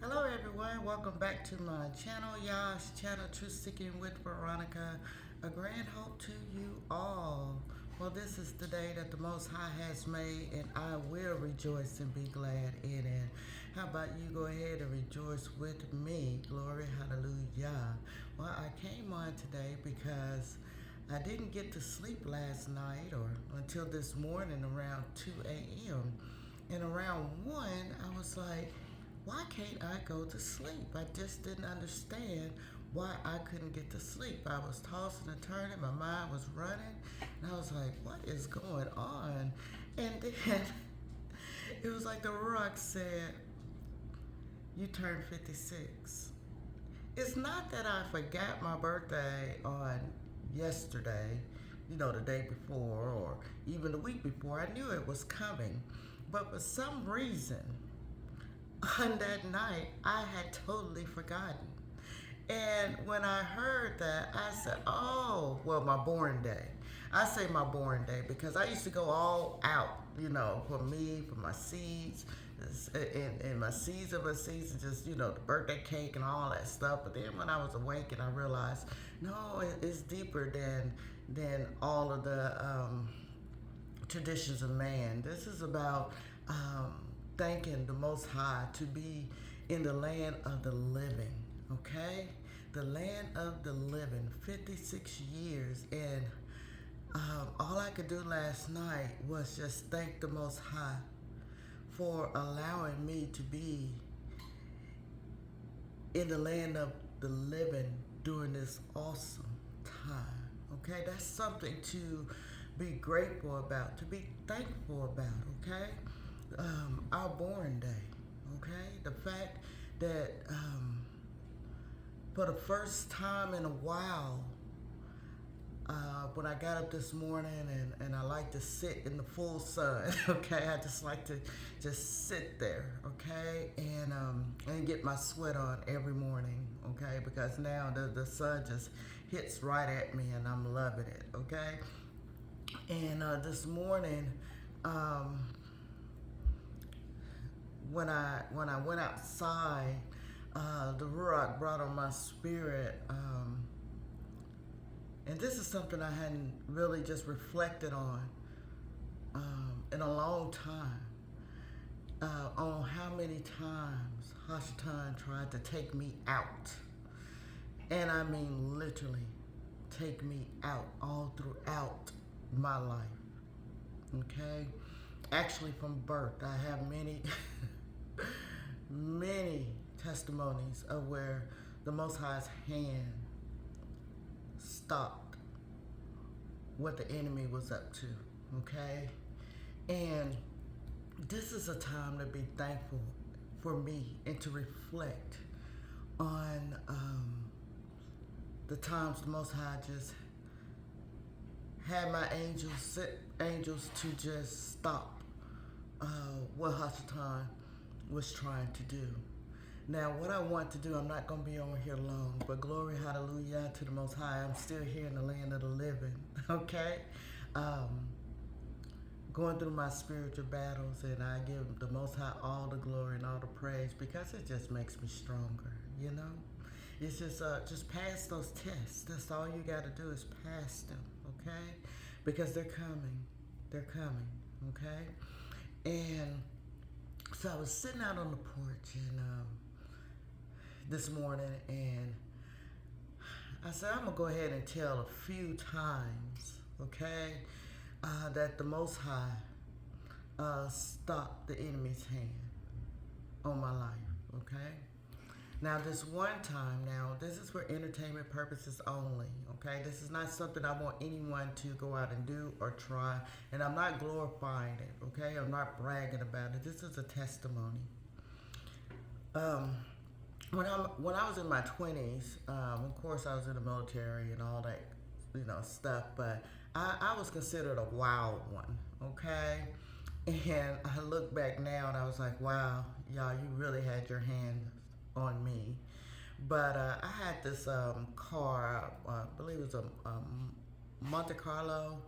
Hello everyone, welcome back to my channel, YAH's channel, Truth Seeking with Veronica. A grand hope to you all. Well, this is the day that the Most High has made, and I will rejoice and be glad in it. How about you go ahead and rejoice with me? Glory, hallelujah. Well, I came on today because I didn't get to sleep last night or until this morning around 2 a.m. And around 1, I was like, why can't I go to sleep? I just didn't understand why I couldn't get to sleep. I was tossing and turning, my mind was running, and I was like, what is going on? And then it was like the rock said, you turned 56. It's not that I forgot my birthday on yesterday, the day before, or even the week before. I knew it was coming. But for some reason, on that night, I had totally forgotten. And when I heard that, I said, oh, well, my born day. I say my born day because I used to go all out, for me, for my seeds, and my seeds of my seeds, and just, the birthday cake and all that stuff. But then when I was awake and I realized, no, it's deeper than all of the traditions of man. This is about thanking the Most High to be in the land of the living, okay? The land of the living, 56 years. And all I could do last night was just thank the Most High for allowing me to be in the land of the living during this awesome time, okay? That's something to be grateful about, to be thankful about, okay? Our born day, okay? The fact that for the first time in a while, when I got up this morning and I like to sit in the full sun, okay? I just like to just sit there, okay? And get my sweat on every morning, okay? Because now the sun just hits right at me and I'm loving it, okay? And this morning, when I went outside, the Ruach brought on my spirit, and this is something I hadn't really just reflected on in a long time, on how many times Hashatan tried to take me out, and I mean literally take me out all throughout my life, okay? Actually from birth, I have many many testimonies of where the Most High's hand stopped what the enemy was up to, okay? And this is a time to be thankful for me and to reflect on the times the Most High just had my angels to just stop what Hashatan was trying to do. Now, what I want to do, I'm not going to be on here long, but glory, hallelujah to the Most High. I'm still here in the land of the living, okay? Going through my spiritual battles, and I give the Most High all the glory and all the praise because it just makes me stronger, It's just pass those tests. That's all you got to do is pass them, okay? Because they're coming, okay? And so I was sitting out on the porch and this morning, and I said, I'm gonna go ahead and tell a few times, okay, that the Most High stopped the enemy's hand on my life, okay? Now, this one time, this is for entertainment purposes only, okay? This is not something I want anyone to go out and do or try, and I'm not glorifying it, okay? I'm not bragging about it. This is a testimony. When I was in my 20s, of course I was in the military and all that, stuff, but I was considered a wild one, okay? And I look back now and I was like, wow, y'all, you really had your hand on me. But I had this car, I believe it was a Monte Carlo,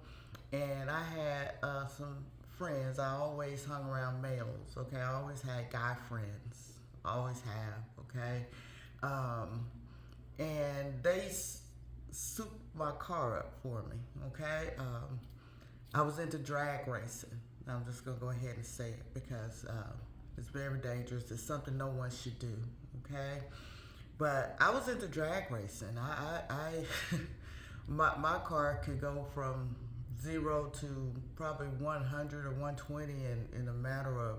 and I had some friends. I always hung around males, okay? I always had guy friends, always have, okay? And they souped my car up for me, okay? I was into drag racing. I'm just gonna go ahead and say it because it's very dangerous. It's something no one should do, okay? But I was into drag racing. I my car could go from 0 to probably 100 or 120 in a matter of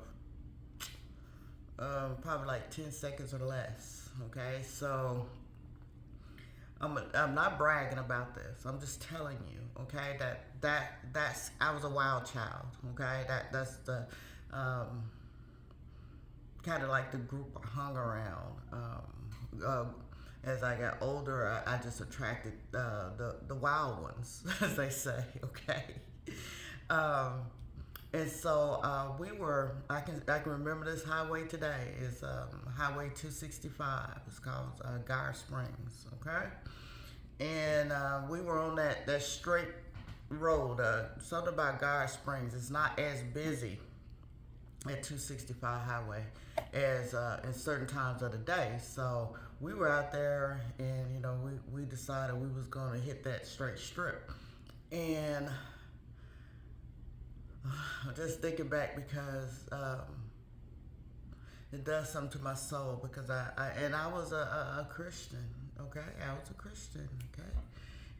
probably like 10 seconds or less. Okay, so I'm not bragging about this. I'm just telling you. Okay, that's I was a wild child. Okay, that's the kind of like the group I hung around. As I got older, I just attracted the wild ones, as they say. Okay, and so we were. I can remember this highway today. Is Highway 265. It's called Gar Springs. Okay, and we were on that straight road. Something about Gar Springs. It's not as busy at 265 highway as in certain times of the day. So we were out there, and we decided we was going to hit that straight strip. And just thinking back because it does something to my soul because I was a Christian. Okay, I was a Christian. Okay,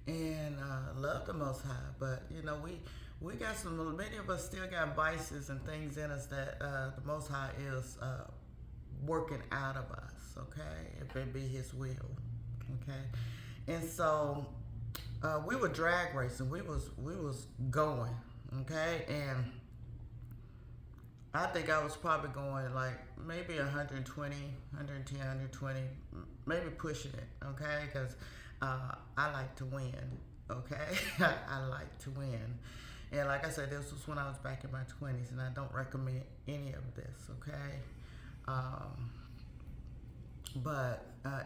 and loved the Most High, but we got many of us still got vices and things in us that the Most High is working out of us, okay? If it be His will, okay? And so we were drag racing. We was going, okay? And I think I was probably going like maybe 120, 110, 120, maybe pushing it, okay? Because I like to win, okay? I like to win. And like I said, this was when I was back in my 20s, and I don't recommend any of this, okay?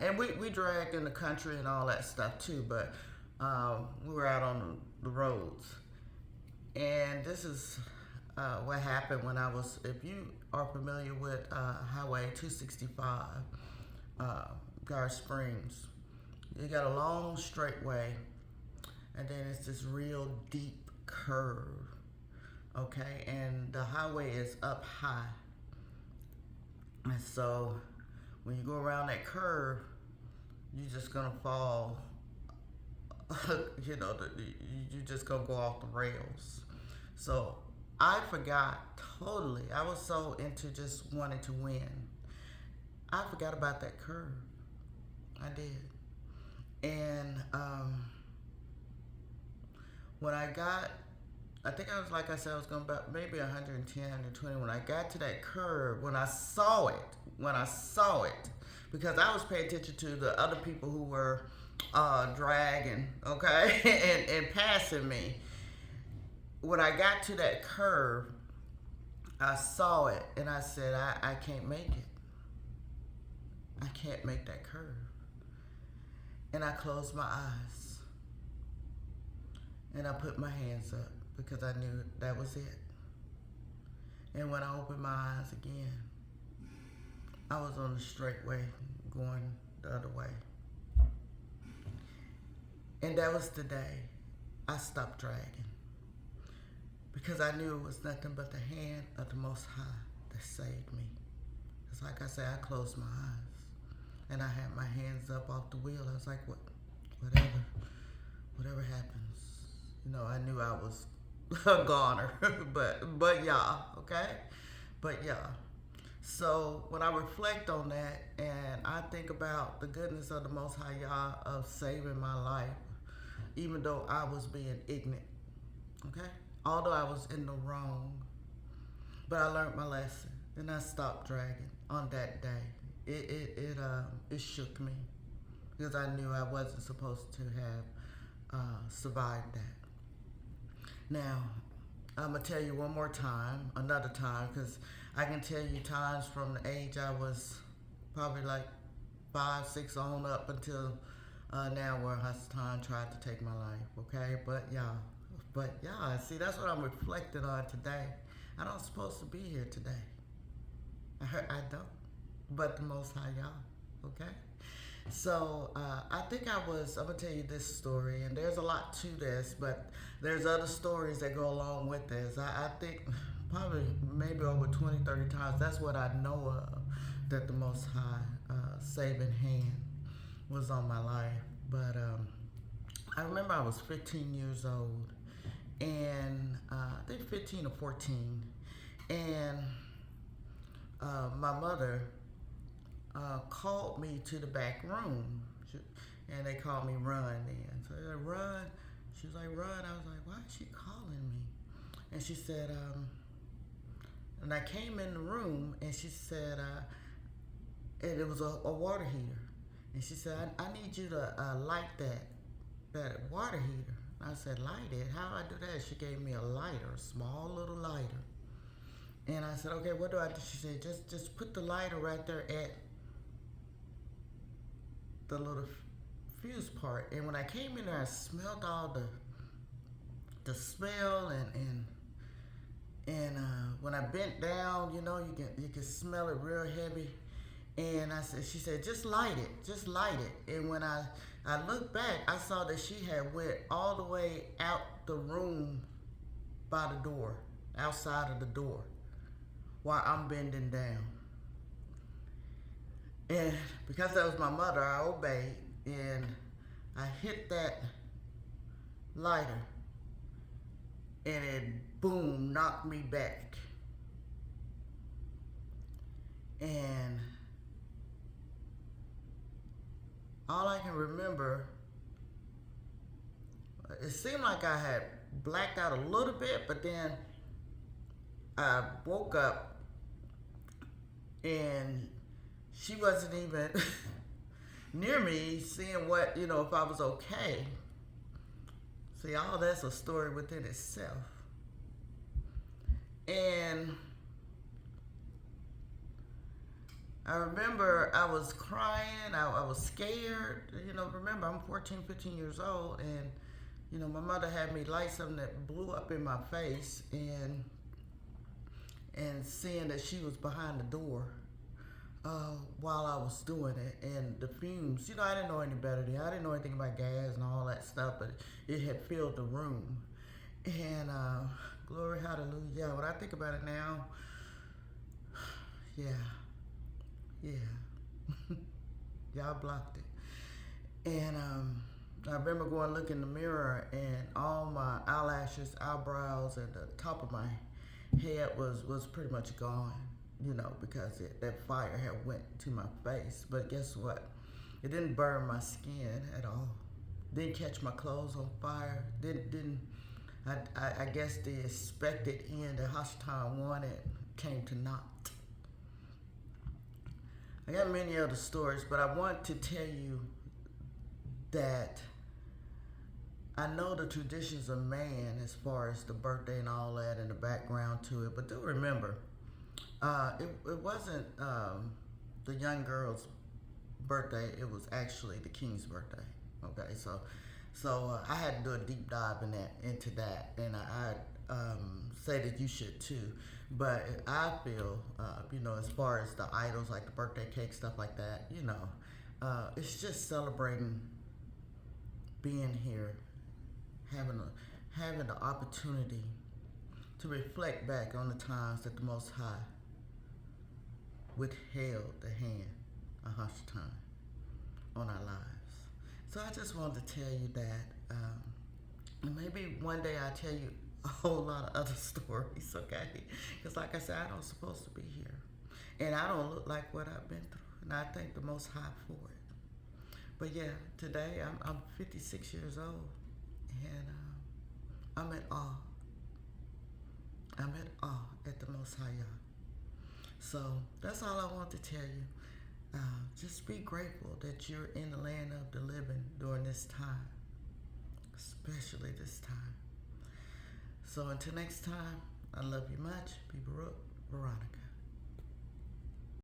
And we dragged in the country and all that stuff too, but we were out on the roads. And this is what happened when I was, if you are familiar with Highway 265, Gar Springs, you got a long straightway, and then it's this real deep curve, okay, and the highway is up high, and so when you go around that curve, you're just gonna fall. You're just gonna go off the rails. So I forgot totally. I was so into just wanting to win. I forgot about that curve. I did, and when I got, I think I was, like I said, I was going about maybe 110, 120. When I got to that curve, when I saw it, because I was paying attention to the other people who were dragging, okay, and passing me. When I got to that curve, I saw it, and I said, I can't make it. I can't make that curve. And I closed my eyes. And I put my hands up because I knew that was it. And when I opened my eyes again, I was on the straight way going the other way. And that was the day I stopped dragging, because I knew it was nothing but the hand of the Most High that saved me. It's like I said, I closed my eyes and I had my hands up off the wheel. I was like, whatever happens. I knew I was a goner, but YAH, okay? But YAH. So when I reflect on that and I think about the goodness of the Most High YAH of saving my life, even though I was being ignorant, okay? Although I was in the wrong, but I learned my lesson and I stopped dragging on that day. It shook me because I knew I wasn't supposed to have survived that. Now, I'm going to tell you one more time, another time, because I can tell you times from the age I was probably like 5, 6 on up until now where Hasatan tried to take my life, okay? But yeah, see, that's what I'm reflecting on today. I don't supposed to be here today. I don't. but the Most High Yah. Okay? So I think I'm going to tell you this story, and there's a lot to this, but there's other stories that go along with this. I think probably maybe over 20, 30 times, that's what I know of, that the Most High saving hand was on my life. But I remember I was 15 years old, and I think 15 or 14, and my mother called me to the back room, and they called me Run then. So they're like, Run. She was like, Run. I was like, why is she calling me? And she said, and I came in the room, and she said, and it was a water heater. And she said, I need you to light that water heater. I said, light it? How do I do that? She gave me a lighter, a small little lighter. And I said, okay, what do I do? She said, just put the lighter right there at the little fuse part. And when I came in there, I smelled all the smell, and when I bent down, you know, you can smell it real heavy. And she said, just light it. And when I looked back, I saw that she had went all the way out the room by the door, outside of the door, while I'm bending down. And because that was my mother, I obeyed, and I hit that lighter, and it, boom, knocked me back. And all I can remember, it seemed like I had blacked out a little bit, but then I woke up and she wasn't even near me, seeing what, you know, if I was okay. See, all that's a story within itself. And I remember I was crying, I was scared. You know, remember, I'm 14, 15 years old, and, you know, my mother had me light something that blew up in my face, and seeing that she was behind the door while I was doing it, and the fumes, you know, I didn't know any better then. I didn't know anything about gas and all that stuff, but it had filled the room. And glory, hallelujah. When I think about it now, yeah. Y'all blocked it. And I remember going to look in the mirror, and all my eyelashes, eyebrows, and the top of my head was pretty much gone, you know, because that fire had went to my face. But guess what? It didn't burn my skin at all. Didn't catch my clothes on fire. I guess the expected end that Hashtan wanted came to naught. I got many other stories, but I want to tell you that I know the traditions of man as far as the birthday and all that and the background to it, but do remember, it wasn't the young girl's birthday, it was actually the king's birthday. Okay, so I had to do a deep dive into that, and I say that you should too. But I feel, you know, as far as the idols, like the birthday cake, stuff like that, you know, it's just celebrating being here, having the opportunity to reflect back on the times that the Most High withheld the hand of Hashtan on our lives. So I just wanted to tell you that, and maybe one day I'll tell you a whole lot of other stories, okay? Because like I said, I don't supposed to be here. And I don't look like what I've been through. And I thank the Most High for it. But yeah, today I'm 56 years old. And I'm at awe. I'm at awe at the Most High Yah. So that's all I want to tell you. Just be grateful that you're in the land of the living during this time. Especially this time. So until next time, I love you much. Be Veronica.